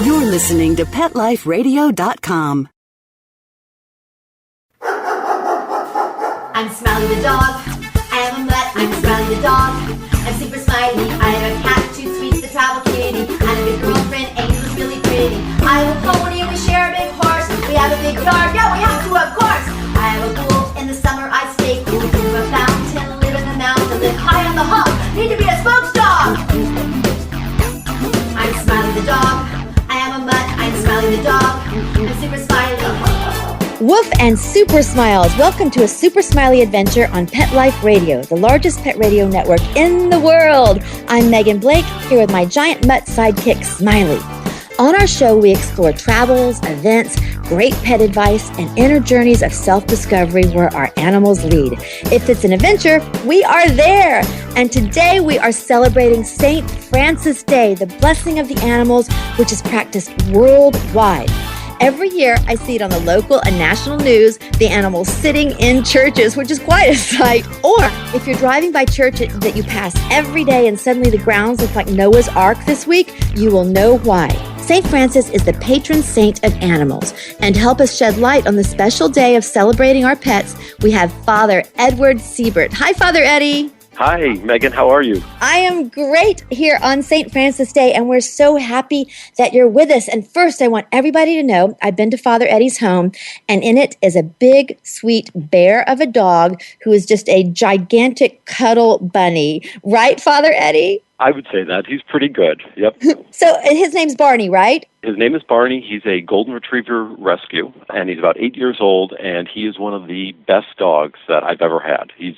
You're listening to PetLifeRadio.com. I'm Smiley the dog. I am a mutt. I'm Smiley the dog. I'm super smiley. I have a cat, too sweet, the travel kitty. I have a girlfriend, Angel's really pretty. I have a pony and we share a big horse. We have a big yard. Yeah, we have to, of course. I have a pool. In the summer I stay cool. To a fountain, live in the mountain, live high on the hog. Need to be a spokes dog. I'm Smiley the dog. I am a mutt. I'm Smiley the dog. I'm super smiley. Woof and super smiles. Welcome to a super smiley adventure on Pet Life Radio, the largest pet radio network in the world. I'm Megan Blake, here with my giant mutt sidekick, Smiley. On our show, we explore travels, events, great pet advice, and inner journeys of self-discovery where our animals lead. If it's an adventure, we are there. And today we are celebrating St. Francis Day, the blessing of the animals, which is practiced worldwide. Every year, I see it on the local and national news, the animals sitting in churches, which is quite a sight. Or if you're driving by church that you pass every day and suddenly the grounds look like Noah's Ark this week, you will know why. St. Francis is the patron saint of animals. And to help us shed light on the special day of celebrating our pets, we have Father Eddie Siebert. Hi, Father Eddie. Hi, Megan. How are you? I am great here on St. Francis Day, and we're so happy that you're with us. And first, I want everybody to know I've been to Father Eddie's home, and in it is a big, sweet bear of a dog who is just a gigantic cuddle bunny. Right, Father Eddie? I would say that. He's pretty good. Yep. So his name's Barney, right? His name is Barney. He's a golden retriever rescue, and he's about 8 years old, and he is one of the best dogs that I've ever had. He's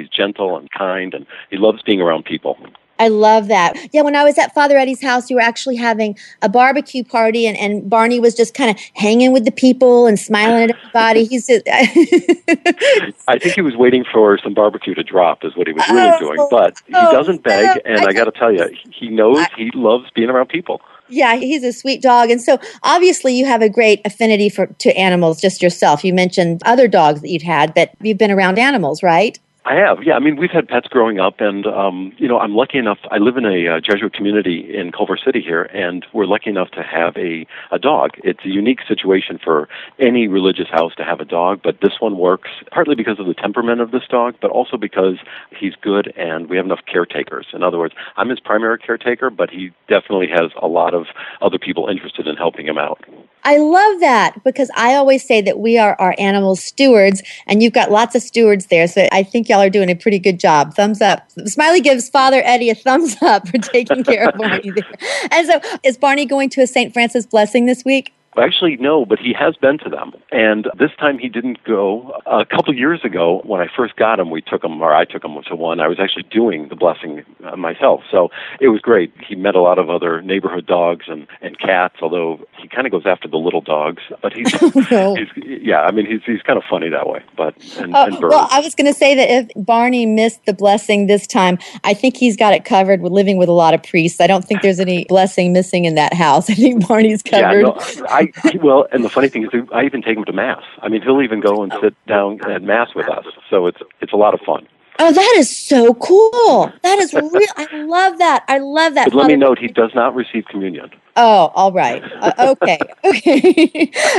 gentle and kind, and he loves being around people. I love that. Yeah, when I was at Father Eddie's house, you were actually having a barbecue party, and Barney was just kind of hanging with the people and smiling at everybody. He's just I think he was waiting for some barbecue to drop is what he was really doing, but he doesn't beg, and I got to tell you, he knows he loves being around people. Yeah, he's a sweet dog. And so obviously you have a great affinity to animals just yourself. You mentioned other dogs that you've had, but you've been around animals, right? I have, yeah. I mean, we've had pets growing up, and, I'm lucky enough. I live in a Jesuit community in Culver City here, and we're lucky enough to have a dog. It's a unique situation for any religious house to have a dog, but this one works partly because of the temperament of this dog, but also because he's good and we have enough caretakers. In other words, I'm his primary caretaker, but he definitely has a lot of other people interested in helping him out. I love that because I always say that we are our animals' stewards, and you've got lots of stewards there, so I think y'all are doing a pretty good job. Thumbs up. Smiley gives Father Eddie a thumbs up for taking care of Barney there. And so is Barney going to a St. Francis blessing this week? Actually, no, but he has been to them. And this time he didn't go. A couple years ago, when I first got him, I took him to one. I was actually doing the blessing myself. So it was great. He met a lot of other neighborhood dogs and cats, although he kind of goes after the little dogs. But he's kind of funny that way. And birds. Well, I was going to say that if Barney missed the blessing this time, I think he's got it covered with living with a lot of priests. I don't think there's any blessing missing in that house. I think Barney's covered. Yeah, and the funny thing is, I even take him to Mass. I mean, he'll even go and sit down at Mass with us. So it's a lot of fun. Oh, that is so cool. That is real. I love that. But let me note, he does not receive communion. Oh, all right. Okay.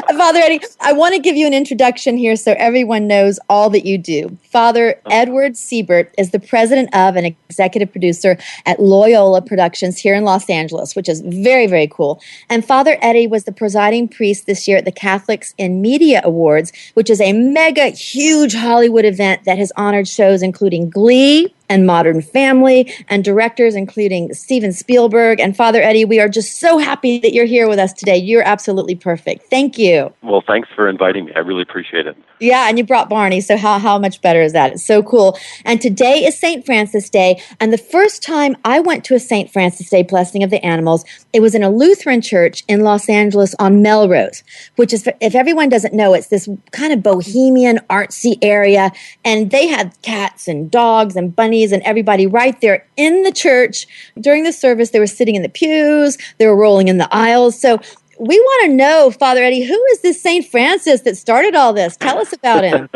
Father Eddie, I want to give you an introduction here so everyone knows all that you do. Father Eddie Siebert is the president of and executive producer at Loyola Productions here in Los Angeles, which is very, very cool. And Father Eddie was the presiding priest this year at the Catholics in Media Awards, which is a mega, huge Hollywood event that has honored shows including Glee and Modern Family, and directors including Steven Spielberg. And Father Eddie, we are just so happy that you're here with us today. You're absolutely perfect. Thank you. Well, thanks for inviting me. I really appreciate it. Yeah, and you brought Barney, so how much better is that? It's so cool. And today is St. Francis Day, and the first time I went to a St. Francis Day blessing of the animals, it was in a Lutheran church in Los Angeles on Melrose, which is, if everyone doesn't know, it's this kind of bohemian, artsy area, and they had cats and dogs and bunnies and everybody right there in the church. During the service, they were sitting in the pews, they were rolling in the aisles. So we want to know, Father Eddie, who is this St. Francis that started all this? Tell us about him.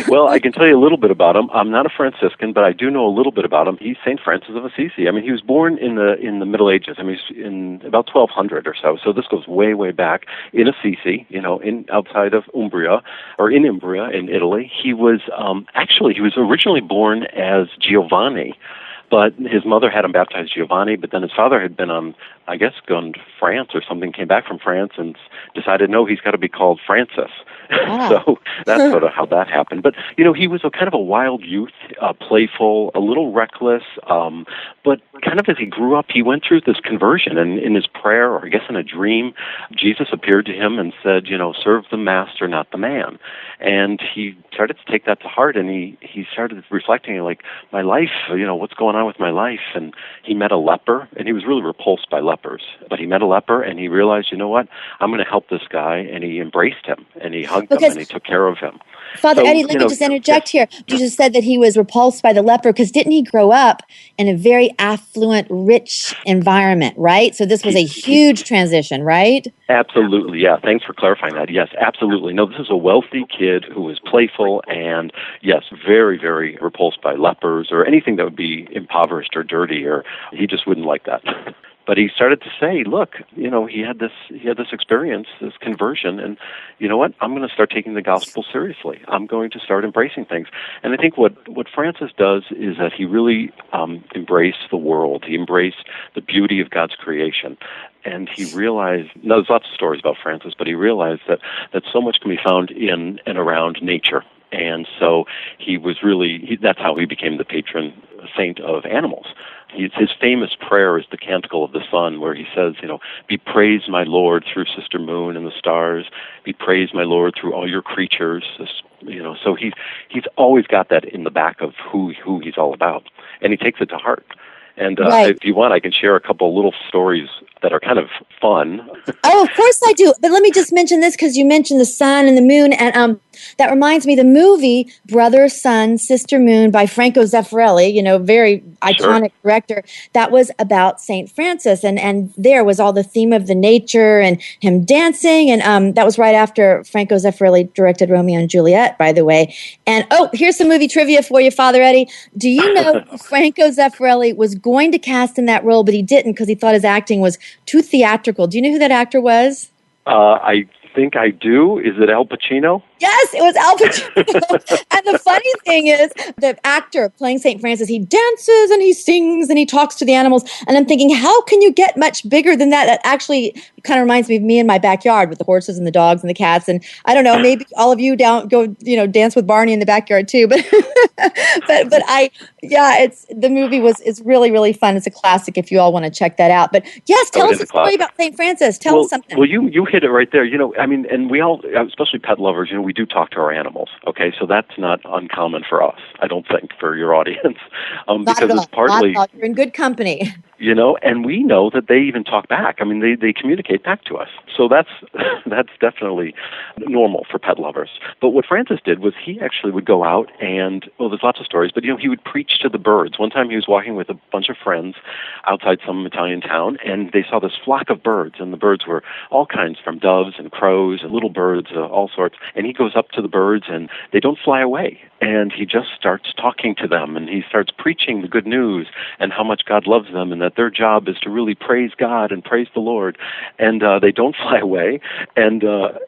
Well, I can tell you a little bit about him. I'm not a Franciscan, but I do know a little bit about him. He's Saint Francis of Assisi. I mean, he was born in the Middle Ages. I mean, he's in about 1200 or so. So this goes way, way back in Assisi, in outside of Umbria, or in Umbria in Italy. He was he was originally born as Giovanni. But his mother had him baptized Giovanni, but then his father had been gone to France or something, came back from France and decided, no, he's got to be called Francis. Ah. So that's sort of how that happened. But, he was a kind of a wild youth, playful, a little reckless, but kind of as he grew up, he went through this conversion. And in his prayer, or I guess in a dream, Jesus appeared to him and said, serve the master, not the man. And he started to take that to heart, and he started reflecting, like, my life, what's going on with my life? And he met a leper, and he was really repulsed by lepers. But he met a leper, and he realized, you know what, I'm going to help this guy, and he embraced him, and he hugged him, and he took care of him. Father Eddie, let me just interject here. You just said that he was repulsed by the leper, because didn't he grow up in a very affluent, rich environment, right? So this was a huge transition, right? Absolutely, yeah. Thanks for clarifying that. Yes, absolutely. No, this is a wealthy kid who was playful and, yes, very, very repulsed by lepers or anything that would be impoverished or dirty, or he just wouldn't like that. But he started to say, look, he had this experience, this conversion, and you know what? I'm going to start taking the gospel seriously. I'm going to start embracing things. And I think what Francis does is that he really embraced the world. He embraced the beauty of God's creation. And he realized, now there's lots of stories about Francis, but he realized that so much can be found in and around nature. And so he was that's how he became the patron saint of animals. His famous prayer is the Canticle of the Sun, where he says, be praised, my Lord, through Sister Moon and the stars. Be praised, my Lord, through all your creatures. So he's always got that in the back of who he's all about, and he takes it to heart. And if you want, I can share a couple little stories that are kind of fun. Oh, of course I do. But let me just mention this, because you mentioned the sun and the moon. And that reminds me, the movie Brother, Sun, Sister Moon by Franco Zeffirelli, very iconic director, that was about St. Francis. And there was all the theme of the nature and him dancing. And that was right after Franco Zeffirelli directed Romeo and Juliet, by the way. And here's some movie trivia for you, Father Eddie. Do you know Franco Zeffirelli was going to cast in that role, but he didn't because he thought his acting was too theatrical? Do you know who that actor was? I think I do. Is it Al Pacino? Yes, it was Al Pacino. And the funny thing is, the actor playing St. Francis, he dances and he sings and he talks to the animals. And I'm thinking, how can you get much bigger than that? That actually kind of reminds me of me in my backyard with the horses and the dogs and the cats. And I don't know, maybe all of you go dance with Barney in the backyard too. But the movie is really, really fun. It's a classic if you all want to check that out. But yes, tell us a story about St. Francis. Tell us something. Well, you hit it right there. And we all, especially pet lovers, we do talk to our animals. Okay, so that's not uncommon for us, I don't think, for your audience, because it's partly you're in good company. And we know that they even talk back. I mean, they communicate back to us. So that's definitely normal for pet lovers. But what Francis did was he actually would go out and, there's lots of stories, but, he would preach to the birds. One time he was walking with a bunch of friends outside some Italian town, and they saw this flock of birds, and the birds were all kinds, from doves and crows and little birds, all sorts. And he goes up to the birds, and they don't fly away. And he just starts talking to them, and he starts preaching the good news and how much God loves them, and that their job is to really praise God and praise the Lord. And they don't fly away. And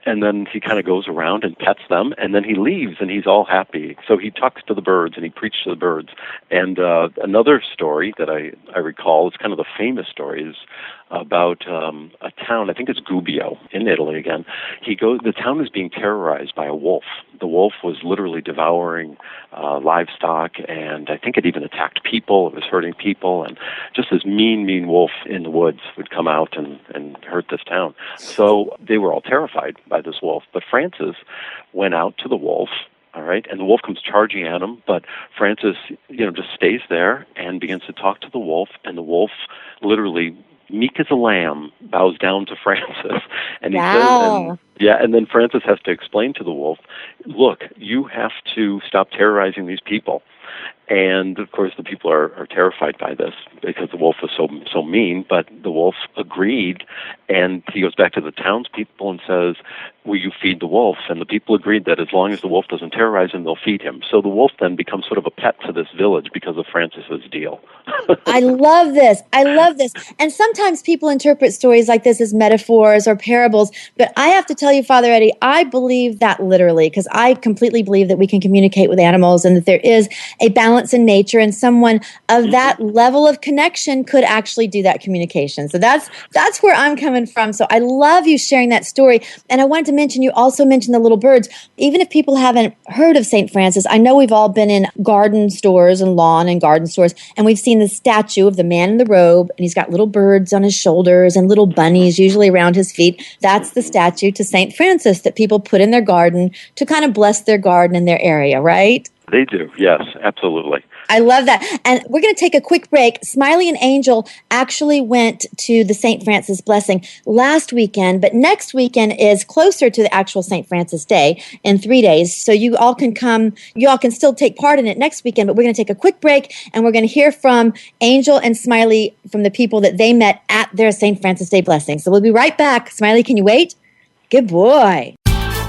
then he kind of goes around and pets them, and then he leaves, and he's all happy. So he talks to the birds, and he preached to the birds. And another story that I recall, it's kind of the famous story, is about a town, I think it's Gubbio in Italy again. The town was being terrorized by a wolf. The wolf was literally devouring livestock, and I think it even attacked people. It was hurting people, and just this mean wolf in the woods would come out and hurt this town. So they were all terrified by this wolf. But Francis went out to the wolf, all right, and the wolf comes charging at him, but Francis, just stays there and begins to talk to the wolf, and the wolf literally, meek as a lamb, bows down to Francis. And he says, and then Francis has to explain to the wolf, look, you have to stop terrorizing these people. And, of course, the people are terrified by this because the wolf is so mean. But the wolf agreed, and he goes back to the townspeople and says, will you feed the wolf? And the people agreed that as long as the wolf doesn't terrorize him, they'll feed him. So the wolf then becomes sort of a pet to this village because of Francis's deal. I love this. I love this. And sometimes people interpret stories like this as metaphors or parables. But I have to tell you, Father Eddie, I believe that literally, because I completely believe that we can communicate with animals and that there is a balance in nature, and someone of that level of connection could actually do that communication. So that's where I'm coming from. So I love you sharing that story. And I wanted to mention, you also mentioned the little birds. Even if people haven't heard of St. Francis, I know we've all been in garden stores and lawn and garden stores, and we've seen the statue of the man in the robe, and he's got little birds on his shoulders and little bunnies usually around his feet. That's the statue to St. Francis that people put in their garden to kind of bless their garden in their area, right? They do, yes, absolutely. I love that. And we're going to take a quick break. Smiley and Angel actually went to the St. Francis blessing last weekend, but next weekend is closer to the actual St. Francis Day in 3 days. So you all can come, you all can still take part in it next weekend, but we're going to take a quick break and we're going to hear from Angel and Smiley from the people that they met at their St. Francis Day blessing. So we'll be right back. Smiley, can you wait? Good boy.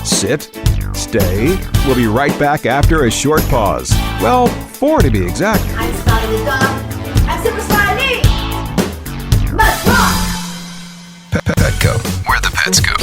Sit. Stay. We'll be right back after a short pause. Well, 4 to be exact. I'm Smiley the dog. I'm Super Smiley. Let's rock. Petco, where the pets go.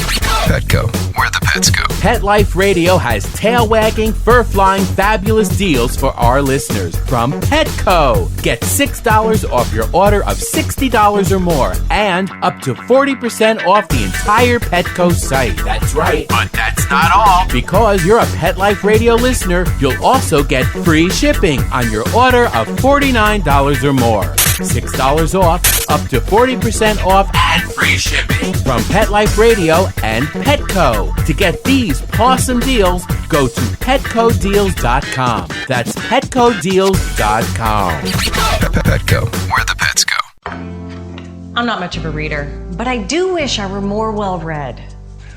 Petco, where the pets go. Pet Life Radio has tail-wagging, fur-flying, fabulous deals for our listeners from Petco. Get $6 off your order of $60 or more and up to 40% off the entire Petco site. That's right. But that's not all. Because you're a Pet Life Radio listener, you'll also get free shipping on your order of $49 or more. $6 off, up to 40% off, and free shipping from Pet Life Radio and Petco. To get these awesome deals, go to petcodeals.com. That's petcodeals.com. Petco, where the pets go. I'm not much of a reader, but I do wish I were more well-read.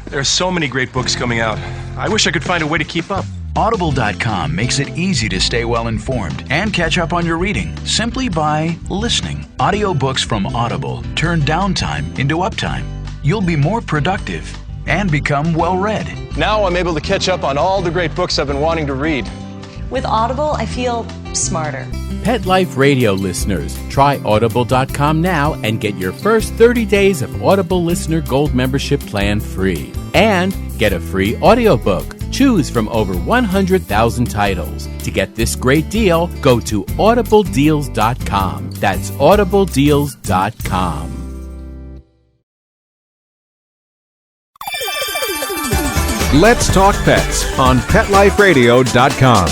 There are so many great books coming out. I wish I could find a way to keep up. Audible.com makes it easy to stay well informed and catch up on your reading simply by listening. Audiobooks from Audible turn downtime into uptime. You'll be more productive and become well read. Now I'm able to catch up on all the great books I've been wanting to read. With Audible, I feel smarter. Pet Life Radio listeners, try Audible.com now and get your first 30 days of Audible Listener Gold membership plan free. And get a free audiobook. Choose from over 100,000 titles. To get this great deal, go to audibledeals.com. That's audibledeals.com. Let's Talk Pets on PetLifeRadio.com.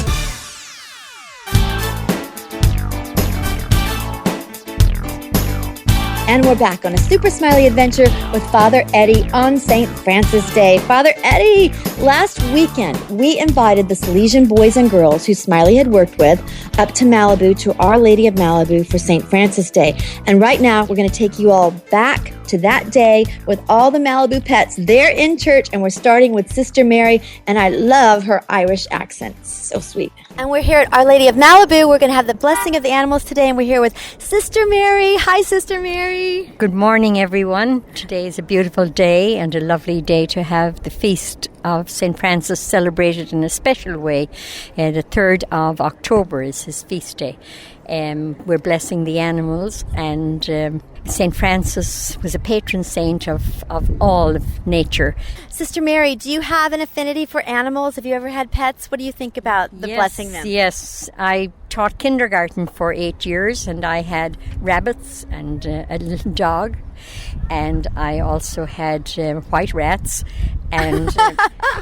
And we're back on a super smiley adventure with Father Eddie on St. Francis Day. Father Eddie, last weekend, we invited the Salesian boys and girls who Smiley had worked with up to Malibu, to Our Lady of Malibu for St. Francis Day. And right now, we're going to take you all back to that day with all the Malibu pets there in church. And we're starting with Sister Mary, and I love her Irish accent. So sweet. And we're here at Our Lady of Malibu. We're going to have the blessing of the animals today, and we're here with Sister Mary. Hi, Sister Mary. Good morning, everyone. Today is a beautiful day and a lovely day to have the feast of St. Francis celebrated in a special way. The 3rd of October is his feast day. We're blessing the animals, and St. Francis was a patron saint of all of nature. Sister Mary, do you have an affinity for animals? Have you ever had pets? What do you think about blessing them? Yes, I taught kindergarten for 8 years, and I had rabbits and a little dog, and I also had white rats, and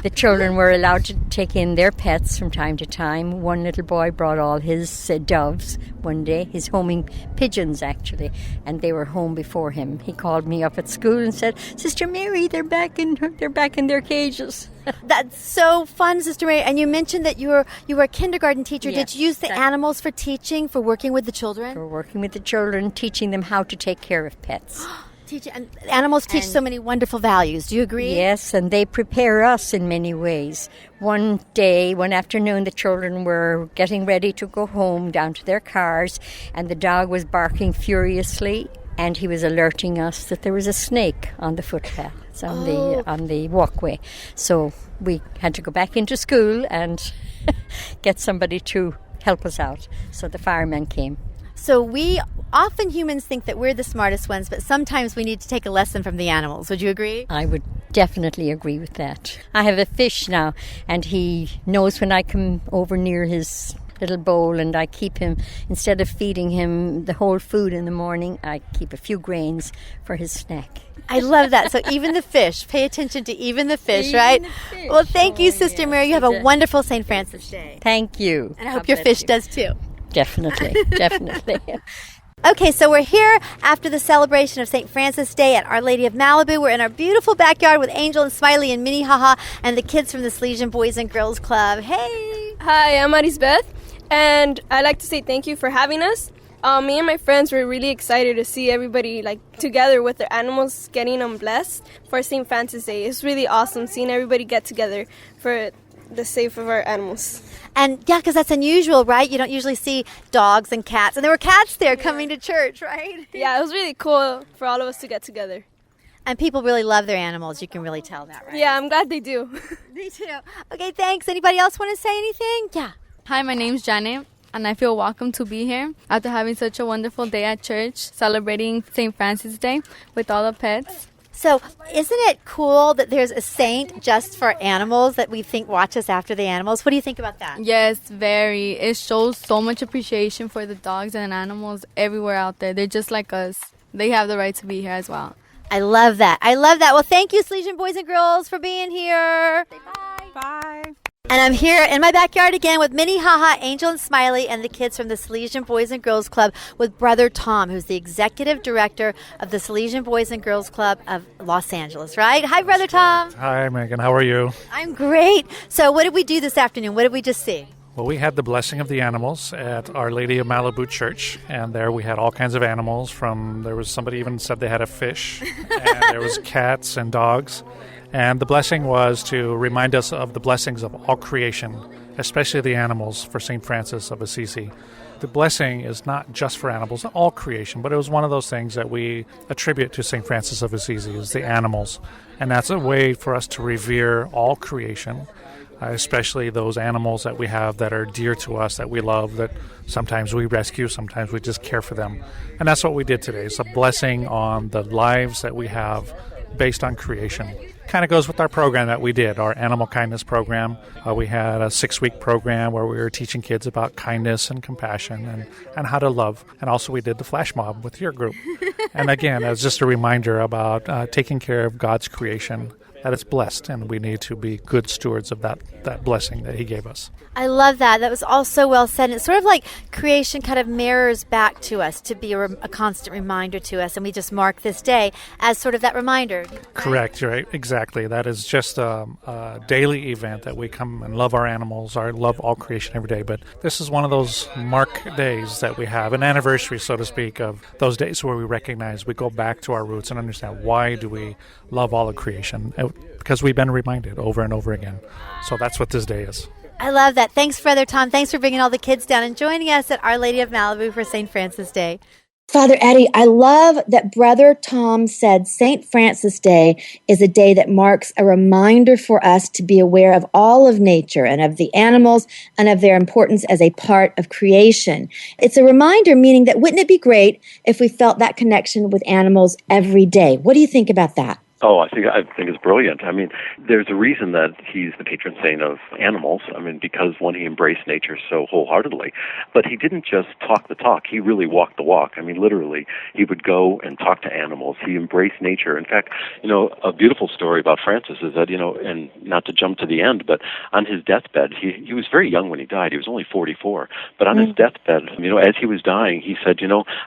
the children were allowed to take in their pets from time to time. One little boy brought all his doves one day, his homing pigeons actually, and they were home before him. He called me up at school and said, "Sister Mary, they're back in their cages." That's so fun, Sister Mary. And you mentioned that you were a kindergarten teacher. Yes, did you use the animals for teaching, for working with the children? For working with the children, teaching them how to take care of pets. And animals teach so many wonderful values. Do you agree? Yes, and they prepare us in many ways. One afternoon, the children were getting ready to go home down to their cars, and the dog was barking furiously, and he was alerting us that there was a snake on the footpath, on the walkway. So we had to go back into school and get somebody to help us out. So the firemen came. So often humans think that we're the smartest ones, but sometimes we need to take a lesson from the animals. Would you agree? I would definitely agree with that. I have a fish now, and he knows when I come over near his little bowl, and I keep him, instead of feeding him the whole food in the morning, I keep a few grains for his snack. I love that. So even the fish, pay attention to even the fish, right? Well, thank you, Sister Mary. You have a wonderful St. Francis Day. Thank you. And I hope your fish does too. Definitely, definitely. Okay, so we're here after the celebration of St. Francis Day at Our Lady of Malibu. We're in our beautiful backyard with Angel and Smiley and Minnie Haha and the kids from the Celebr Boys and Girls Club. Hey! Hi, I'm Arisbeth, and I'd like to say thank you for having us. Me and my friends were really excited to see everybody together with their animals, getting them blessed for St. Francis Day. It's really awesome seeing everybody get together for the sake of our animals. And yeah, because that's unusual, right? You don't usually see dogs and cats. And there were cats there coming to church, right? Yeah, it was really cool for all of us to get together. And people really love their animals. You can really tell that, right? Yeah, I'm glad they do. Me too. Okay, thanks. Anybody else want to say anything? Yeah. Hi, my name's Janet, and I feel welcome to be here after having such a wonderful day at church, celebrating St. Francis Day with all the pets. So isn't it cool that there's a saint just for animals that we think watches after the animals? What do you think about that? Yes, very. It shows so much appreciation for the dogs and animals everywhere out there. They're just like us. They have the right to be here as well. I love that. I love that. Well, thank you, Celebr Boys and Girls, for being here. Say bye. Bye. And I'm here in my backyard again with Minnie, Haha, Angel, and Smiley, and the kids from the Celebr Boys and Girls Club with Brother Tom, who's the executive director of the Celebr Boys and Girls Club of Los Angeles, right? Hi, Brother Tom. Hi, Megan. How are you? I'm great. So what did we do this afternoon? What did we just see? Well, we had the blessing of the animals at Our Lady of Malibu Church, and there we had all kinds of animals. There was somebody even said they had a fish, and there was cats and dogs. And the blessing was to remind us of the blessings of all creation, especially the animals, for St. Francis of Assisi. The blessing is not just for animals, all creation, but it was one of those things that we attribute to St. Francis of Assisi, is the animals. And that's a way for us to revere all creation, especially those animals that we have that are dear to us, that we love, that sometimes we rescue, sometimes we just care for them. And that's what we did today. It's a blessing on the lives that we have based on creation. Kind of goes with our program that we did, our animal kindness program. We had a 6-week program where we were teaching kids about kindness and compassion and how to love. And also we did the flash mob with your group. And again, it's just a reminder about taking care of God's creation, that it's blessed, and we need to be good stewards of that blessing that He gave us. I love that. That was all so well said. And it's sort of like creation kind of mirrors back to us to be a constant reminder to us. And we just mark this day as sort of that reminder. Right? Correct. Right. Exactly. That is just a daily event that we come and love our animals, love all creation every day. But this is one of those mark days that we have, an anniversary, so to speak, of those days where we recognize, we go back to our roots and understand, why do we love all of creation? Because we've been reminded over and over again. So that's what this day is. I love that. Thanks, Brother Tom. Thanks for bringing all the kids down and joining us at Our Lady of Malibu for St. Francis Day. Father Eddie, I love that Brother Tom said St. Francis Day is a day that marks a reminder for us to be aware of all of nature and of the animals and of their importance as a part of creation. It's a reminder, meaning that wouldn't it be great if we felt that connection with animals every day? What do you think about that? Oh, I think it's brilliant. I mean, there's a reason that he's the patron saint of animals. I mean, because one, he embraced nature so wholeheartedly, but he didn't just talk the talk. He really walked the walk. I mean, literally, he would go and talk to animals. He embraced nature. In fact, a beautiful story about Francis is that, and not to jump to the end, but on his deathbed, he was very young when he died. He was only 44. But on his deathbed, as he was dying, he said,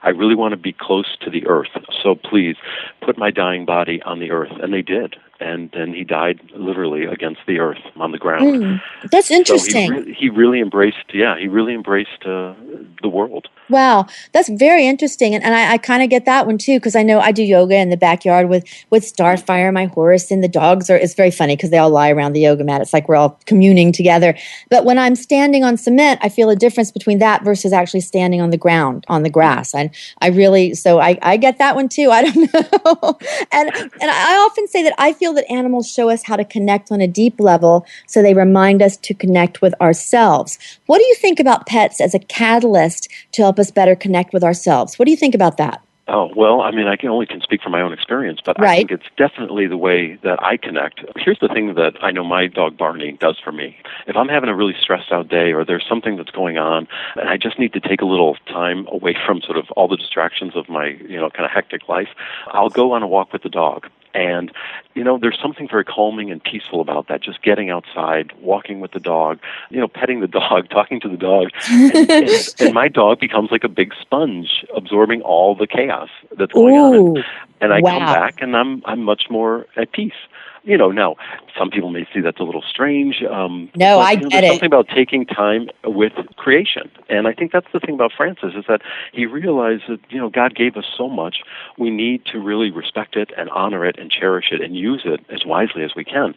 I really want to be close to the earth. So please put my dying body on the earth. And they did. and then he died literally against the earth on the ground. That's interesting. So he really embraced, the world. Wow, that's very interesting. And I kind of get that one too, because I know I do yoga in the backyard with Starfire, my horse, and the dogs it's very funny because they all lie around the yoga mat. It's like we're all communing together. But when I'm standing on cement, I feel a difference between that versus actually standing on the ground, on the grass. And I get that one too. I don't know. and I often say that I feel that animals show us how to connect on a deep level, so they remind us to connect with ourselves. What do you think about pets as a catalyst to help us better connect with ourselves? What do you think about that? Oh, well, I mean, I can only speak from my own experience, but I think it's definitely the way that I connect. Here's the thing that I know my dog Barney does for me. If I'm having a really stressed out day or there's something that's going on and I just need to take a little time away from sort of all the distractions of my, kind of hectic life, I'll go on a walk with the dog. And, there's something very calming and peaceful about that, just getting outside, walking with the dog, petting the dog, talking to the dog. And my dog becomes like a big sponge, absorbing all the chaos that's going on. And I come back and I'm much more at peace. Now, some people may see that's a little strange. I get there's it. something about taking time with creation. And I think that's the thing about Francis, is that he realized that, God gave us so much. We need to really respect it and honor it and cherish it and use it as wisely as we can.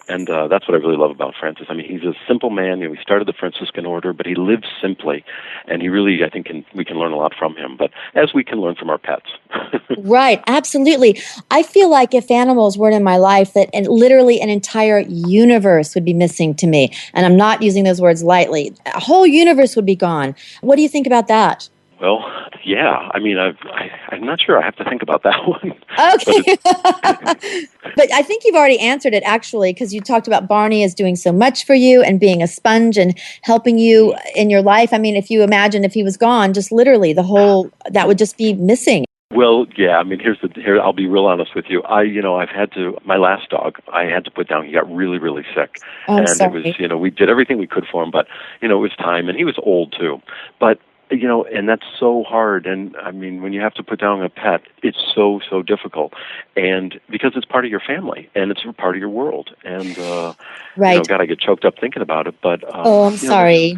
And that's what I really love about Francis. I mean, he's a simple man. He started the Franciscan order, but he lived simply. And he really, I think, we can learn a lot from him. But as we can learn from our pets. Right, absolutely. I feel like if animals weren't in my life, that literally an entire universe would be missing to me. And I'm not using those words lightly. A whole universe would be gone. What do you think about that? Well, yeah. I mean, I'm not sure. I have to think about that one. Okay. But I think you've already answered it, actually, because you talked about Barney as doing so much for you and being a sponge and helping you in your life. I mean, if you imagine if he was gone, just literally that would just be missing. Well, yeah. I mean, here. I'll be real honest with you. I've had to. My last dog, I had to put down. He got really, really sick, and sorry. It was. We did everything we could for him, but it was time, and he was old too. But and that's so hard. And I mean, when you have to put down a pet, it's so difficult, and because it's part of your family and it's part of your world. And God, I get choked up thinking about it. But I'm sorry.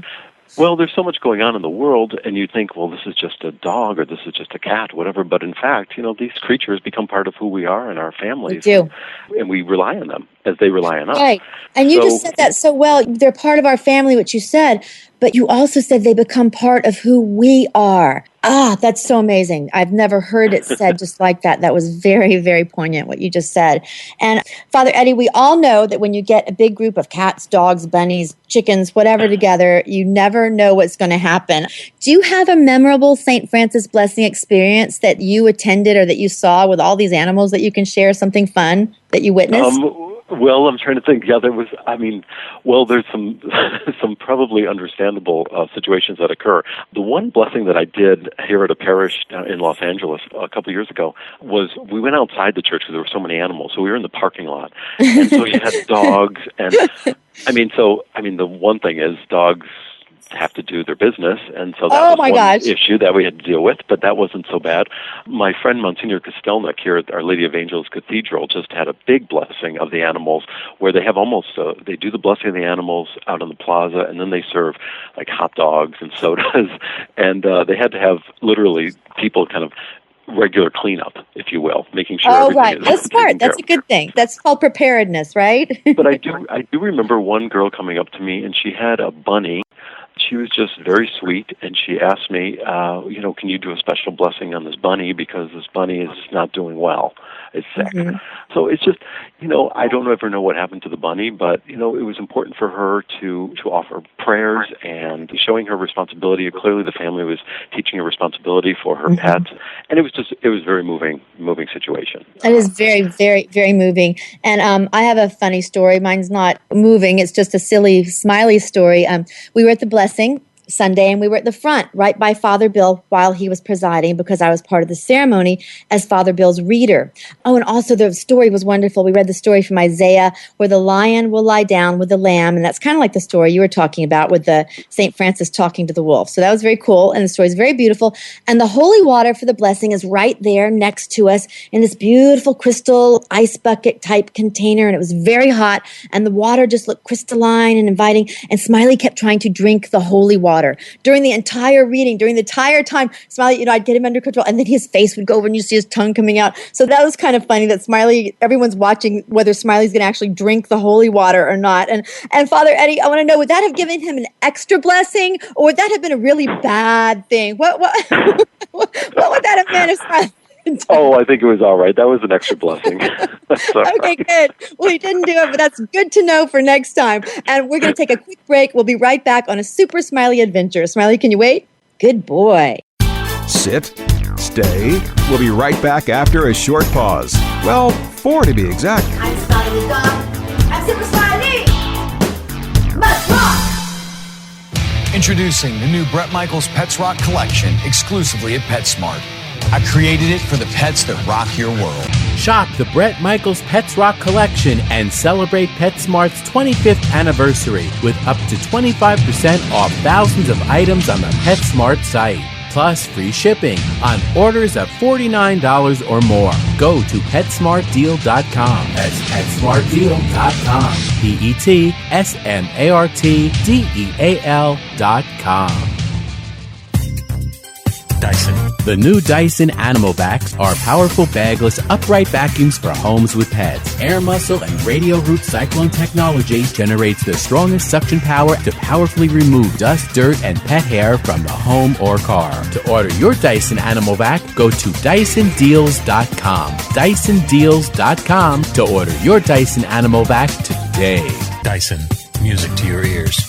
Well, there's so much going on in the world, and you think, well, this is just a dog or this is just a cat, whatever. But in fact, these creatures become part of who we are and our families. We do. And we rely on them as they rely on us. Right. And you just said that so well. They're part of our family, which you said, but you also said they become part of who we are. That's so amazing. I've never heard it said just like that. That was very, very poignant, what you just said. And Father Eddie, we all know that when you get a big group of cats, dogs, bunnies, chickens, whatever together, you never know what's going to happen. Do you have a memorable St. Francis Blessing experience that you attended or that you saw with all these animals that you can share, something fun that you witnessed? Well, I'm trying to think. Yeah, there's some probably understandable situations that occur. The one blessing that I did here at a parish in Los Angeles a couple of years ago was we went outside the church because there were so many animals. So we were in the parking lot. And so you had dogs. And the one thing is dogs have to do their business, and so that was one issue that we had to deal with, but that wasn't so bad. My friend Monsignor Kostelnik here at Our Lady of Angels Cathedral just had a big blessing of the animals where they have they do the blessing of the animals out on the plaza, and then they serve like hot dogs and sodas, and they had to have literally people kind of regular cleanup, if you will, making sure everything is that's smart. That's a good thing. That's called preparedness, right? But I do remember one girl coming up to me, and she had a bunny. She was just very sweet, and she asked me, can you do a special blessing on this bunny because this bunny is not doing well. It's sick. Mm-hmm. So it's just, I don't ever know what happened to the bunny, but, it was important for her to offer prayers and showing her responsibility. Clearly the family was teaching her responsibility for her pet, and it was a very moving situation. It is very, very, very moving. And I have a funny story. Mine's not moving. It's just a silly, smiley story. We were at the blessing. Sunday, and we were at the front right by Father Bill while he was presiding because I was part of the ceremony as Father Bill's reader. Oh, and also the story was wonderful. We read the story from Isaiah where the lion will lie down with the lamb, and that's kind of like the story you were talking about with the St. Francis talking to the wolf. So that was very cool, and the story is very beautiful. And the holy water for the blessing is right there next to us in this beautiful crystal ice bucket type container, and it was very hot, and the water just looked crystalline and inviting, and Smiley kept trying to drink the holy water. During the entire reading, during the entire time, Smiley, I'd get him under control, and then his face would go over and you see his tongue coming out. So that was kind of funny that Smiley, everyone's watching whether Smiley's going to actually drink the holy water or not. And Father Eddie, I want to know, would that have given him an extra blessing, or would that have been a really bad thing? What would that have meant if Smiley... Oh, I think it was all right. That was an extra blessing. Okay, good. Well, he didn't do it, but that's good to know for next time. And we're going to take a quick break. We'll be right back on a super Smiley adventure. Smiley, can you wait? Good boy. Sit, stay. We'll be right back after a short pause. Well, 4 to be exact. I'm Smiley the dog. I'm Super Smiley. Let's rock! Introducing the new Bret Michaels Pets Rock collection exclusively at PetSmart. I created it for the pets that rock your world. Shop the Bret Michaels Pets Rock collection and celebrate PetSmart's 25th anniversary with up to 25% off thousands of items on the PetSmart site. Plus free shipping on orders of $49 or more. Go to PetSmartDeal.com. That's PetSmartDeal.com. PetSmartDeal.com. Dyson. The new Dyson Animal Vacs are powerful bagless upright vacuums for homes with pets. Air muscle and radio root cyclone technology generates the strongest suction power to powerfully remove dust, dirt, and pet hair from the home or car. To order your Dyson Animal Vac, go to DysonDeals.com. DysonDeals.com to order your Dyson Animal Vac today. Dyson. Music to your ears.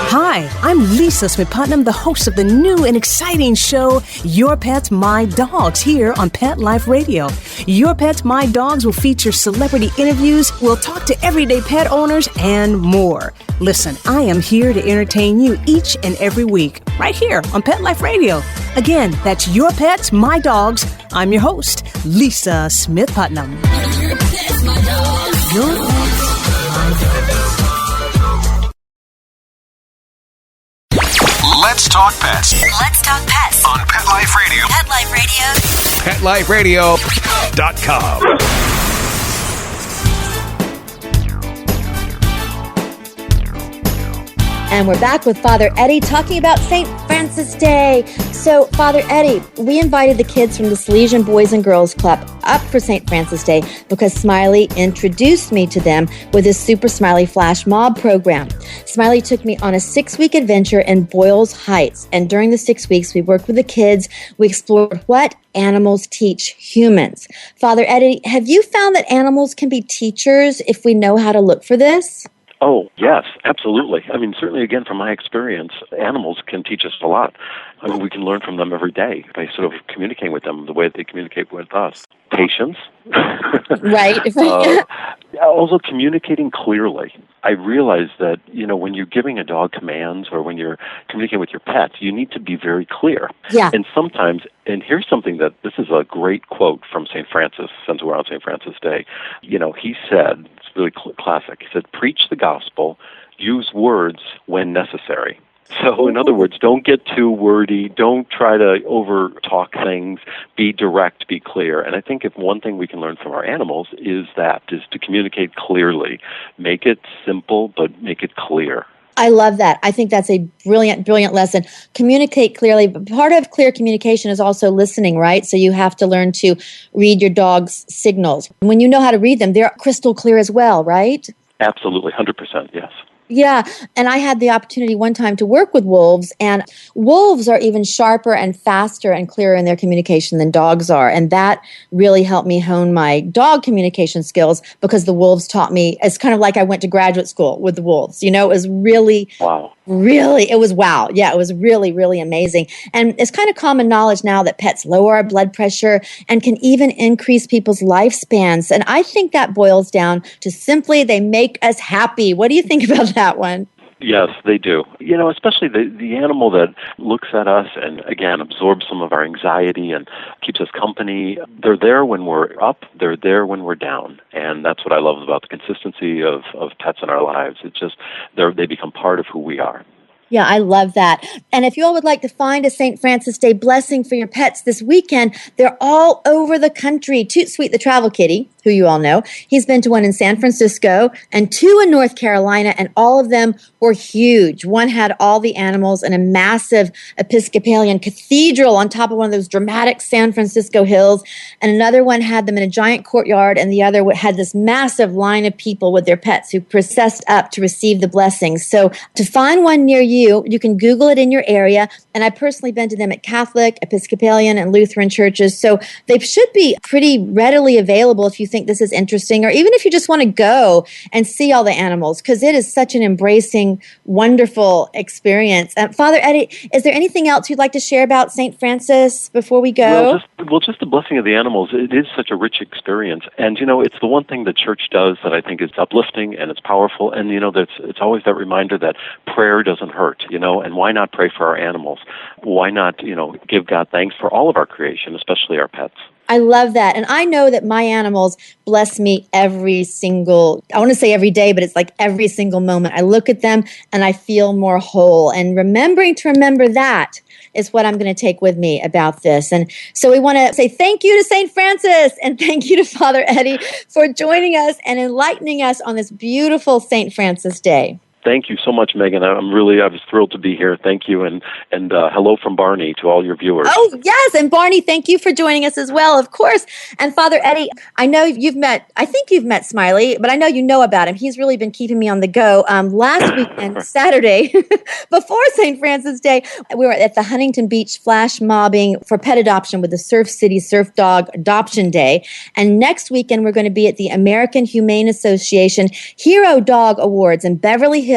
Hi, I'm Lisa Smith-Putnam, the host of the new and exciting show, Your Pets, My Dogs, here on Pet Life Radio. Your Pets, My Dogs will feature celebrity interviews, we'll talk to everyday pet owners, and more. Listen, I am here to entertain you each and every week, right here on Pet Life Radio. Again, that's Your Pets, My Dogs. I'm your host, Lisa Smith-Putnam. Your Pets, My Dogs. Your Pets, My Dogs. Let's talk pets. Let's talk pets On Pet Life Radio. Pet Life Radio. PetLifeRadio.com. And we're back with Father Eddie talking about St. Francis Day. So, Father Eddie, we invited the kids from the Salesian Boys and Girls Club up for St. Francis Day because Smiley introduced me to them with his Super Smiley Flash Mob program. Smiley took me on a 6-week adventure in Boyles Heights. And during the 6 weeks, we worked with the kids. We explored what animals teach humans. Father Eddie, have you found that animals can be teachers if we know how to look for this? Oh, yes, absolutely. I mean, certainly, again, from my experience, animals can teach us a lot. I mean, we can learn from them every day by sort of communicating with them the way they communicate with us. Patience. Right. Also communicating clearly. I realize that, when you're giving a dog commands or when you're communicating with your pets, you need to be very clear. Yeah. And sometimes, and here's something this is a great quote from St. Francis, since we're on St. Francis Day. He said, it's really classic, he said, preach the gospel, use words when necessary. So, in other words, don't get too wordy. Don't try to over-talk things. Be direct, be clear. And I think if one thing we can learn from our animals is to communicate clearly. Make it simple, but make it clear. I love that. I think that's a brilliant lesson. Communicate clearly. But part of clear communication is also listening, right? So you have to learn to read your dog's signals. When you know how to read them, they're crystal clear as well, right? Absolutely, 100%, yes. Yeah, and I had the opportunity one time to work with wolves, and wolves are even sharper and faster and clearer in their communication than dogs are, and that really helped me hone my dog communication skills because the wolves taught me. It's kind of like I went to graduate school with the wolves. It was really, wow. It was wow. Yeah, it was really, really amazing. And it's kind of common knowledge now that pets lower our blood pressure and can even increase people's lifespans. And I think that boils down to simply they make us happy. What do you think about that one? Yes, they do. Especially the animal that looks at us and, again, absorbs some of our anxiety and keeps us company. They're there when we're up. They're there when we're down. And that's what I love about the consistency of pets in our lives. It's just they become part of who we are. Yeah, I love that. And if you all would like to find a St. Francis Day blessing for your pets this weekend, they're all over the country. Toot Sweet the Travel Kitty, who you all know, he's been to one in San Francisco and 2 in North Carolina, and all of them were huge. One had all the animals in a massive Episcopalian cathedral on top of one of those dramatic San Francisco hills, and another one had them in a giant courtyard, and the other had this massive line of people with their pets who processed up to receive the blessings. So to find one near you, you can Google it in your area, and I've personally been to them at Catholic, Episcopalian, and Lutheran churches, so they should be pretty readily available if you think this is interesting, or even if you just want to go and see all the animals, because it is such an embracing, wonderful experience. Father Eddie, is there anything else you'd like to share about St. Francis before we go? Well, just the blessing of the animals. It is such a rich experience, and it's the one thing the church does that I think is uplifting and it's powerful, and it's always that reminder that prayer doesn't hurt, and why not pray for our animals? Why not, give God thanks for all of our creation, especially our pets? I love that. And I know that my animals bless me every day, but it's like every single moment. I look at them and I feel more whole. And remembering to remember that is what I'm going to take with me about this. And so we want to say thank you to St. Francis and thank you to Father Eddie for joining us and enlightening us on this beautiful St. Francis Day. Thank you so much, Megan. I was thrilled to be here. Thank you, and hello from Barney to all your viewers. Oh, yes, and Barney, thank you for joining us as well, of course. And Father Eddie, I think you've met Smiley, but I know you know about him. He's really been keeping me on the go. Last weekend, Saturday, before St. Francis Day, we were at the Huntington Beach flash mobbing for pet adoption with the Surf City Surf Dog Adoption Day. And next weekend, we're going to be at the American Humane Association Hero Dog Awards in Beverly Hills.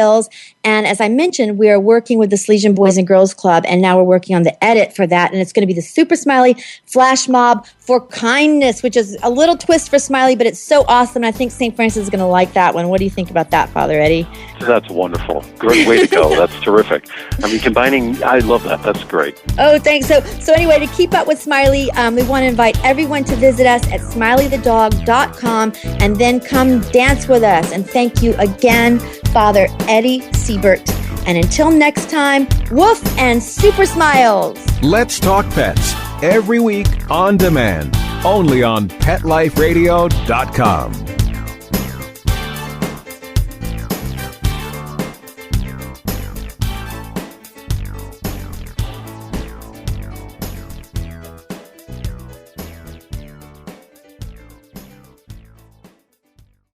And as I mentioned, we are working with the Salesian Boys and Girls Club, and now we're working on the edit for that. And it's going to be the Super Smiley Flash Mob for Kindness, which is a little twist for Smiley, but it's so awesome. And I think St. Francis is going to like that one. What do you think about that, Father Eddie? That's wonderful. Great way to go. That's terrific. I love that. That's great. Oh, thanks. So anyway, to keep up with Smiley, we want to invite everyone to visit us at smileythedog.com and then come dance with us. And thank you again, Father Eddie Siebert. And until next time, woof and super smiles. Let's Talk Pets every week on demand, only on PetLifeRadio.com.